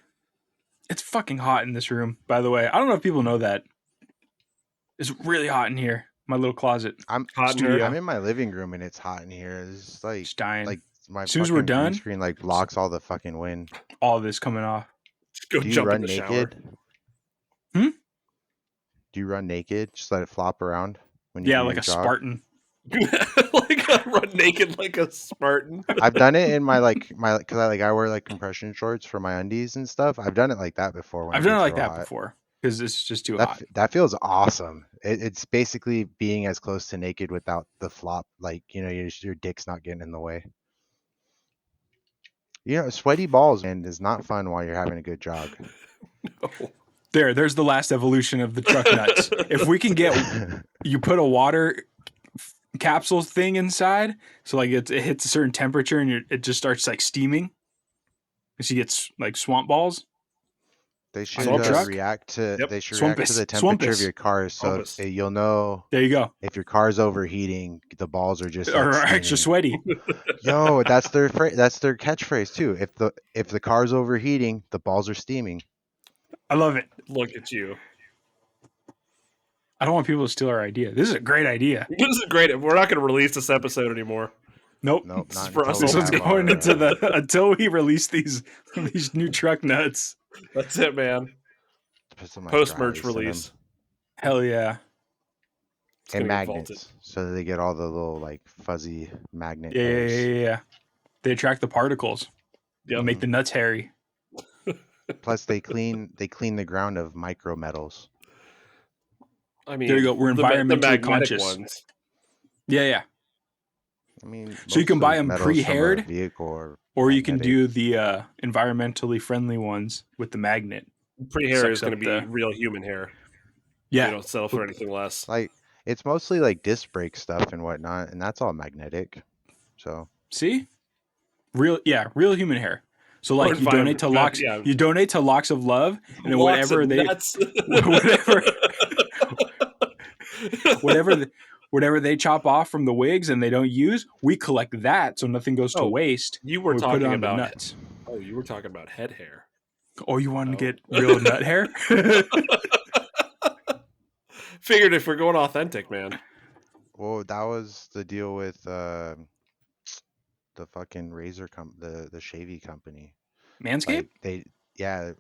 It's fucking hot in this room, by the way. I don't know if people know that. It's really hot in here. My little closet. I'm Hot Studio. nerd. I'm in my living room and it's hot in here. It's like Just dying. my As soon as fucking we're green done- screen like blocks all the fucking wind. All of this coming off. Just go Do you jump run in the naked? Hmm? Do you run naked? Just let it flop around when you Yeah, do like your a jog? Spartan. shower. Like I run naked like a Spartan. I've done it in my because I wear like compression shorts for my undies and stuff. I've done it like that before. When I've it done it gets like real that hot. before because it's just too That hot. that feels awesome. It's basically being as close to naked without the flop. Like your dick's not getting in the way. Sweaty balls and is not fun while you're having a good jog. There's the last evolution of the truck nuts. If we can get you put a water capsule thing inside, so like it hits a certain temperature and it just starts like steaming. So you get like swamp balls. They should Swampus. react to Yep. they should react to Swampus. the temperature of Swampus. your car, so Swampus. you'll know There you go. if your car's overheating. The balls are just Or like extra steaming. sweaty. Yo, that's their catchphrase too. If the car's overheating, the balls are steaming. I love it. Look at you. I don't want people to steal our idea. This is a great idea. This is great. We're not going to release this episode anymore. Nope. Nope, This is not for us until This we one's have going our, into the until we release these new truck nuts. That's it, man. put some, like, Post dry merch ice in 'em. release. Hell yeah. It's And gonna get magnets, vaulted. so that they get all the little like fuzzy magnet Yeah, yeah, hairs. yeah, yeah. They attract the particles. Yep. Make the nuts hairy. Plus, they clean the ground of micro metals. I mean, There you go. We're the environmentally magnetic conscious. ones. Yeah, yeah. I mean, So you most can of buy those 'em metals from a pre-haired, vehicle, Or you can do magnetic. the environmentally friendly ones with the magnet. Pre hair Sucks is going to up be the- real human hair. Yeah. You don't settle for anything less. Like It's mostly like disc brake stuff and whatnot, and that's all magnetic. So See, real human hair. So Or like you donate to locks, yeah, you donate to Locks of Love, and then locks whatever of they nuts. whatever whatever whatever they chop off from the wigs and they don't use, we collect that so nothing goes to Oh, waste. you were And we put it talking on the about nuts. Oh, you were talking about head hair. Oh, you want to Oh. get real nut hair? Figured if we're going authentic, man. well, that was the deal with the fucking the shavy company. Manscaped? Like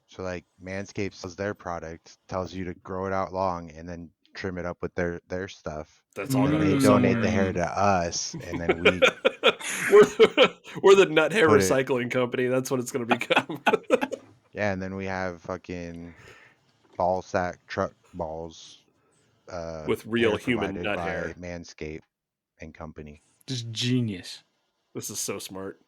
so like Manscaped sells their product, tells you to grow it out long and then trim it up with their stuff. That's all And gotta they go donate somewhere. the hair to us, and then we we're the nut hair Put it- recycling company. That's what it's gonna become. and then we have fucking ball sack truck balls With real hair human provided nut by hair. Manscaped and company. Just genius. This is so smart.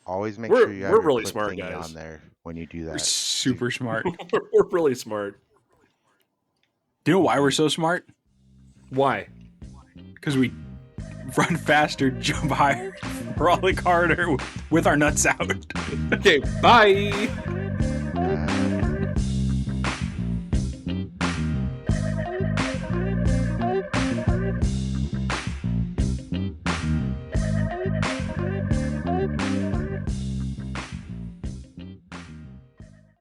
Always make We're- sure you have we're your really clip smart, thingy guys. on there when you do We're that. super smart. We're really smart. Do you know why we're so smart? Why? Because we run faster, jump higher, frolic harder with our nuts out. Okay, bye. Uh,